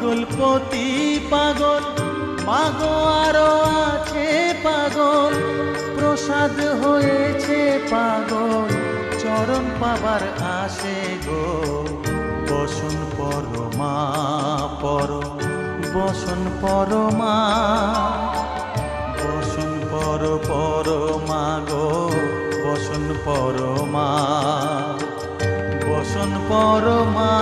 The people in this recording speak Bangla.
পাগলপতি পাগল মাগো আরো আছে পাগল, প্রসাদ হয়েছে পাগল, চরণ পাবার আসে গো। বসন পরমা পর, বসন পরমা, বসন পর পরমা গো, বসন পরমা, বসন পরমা।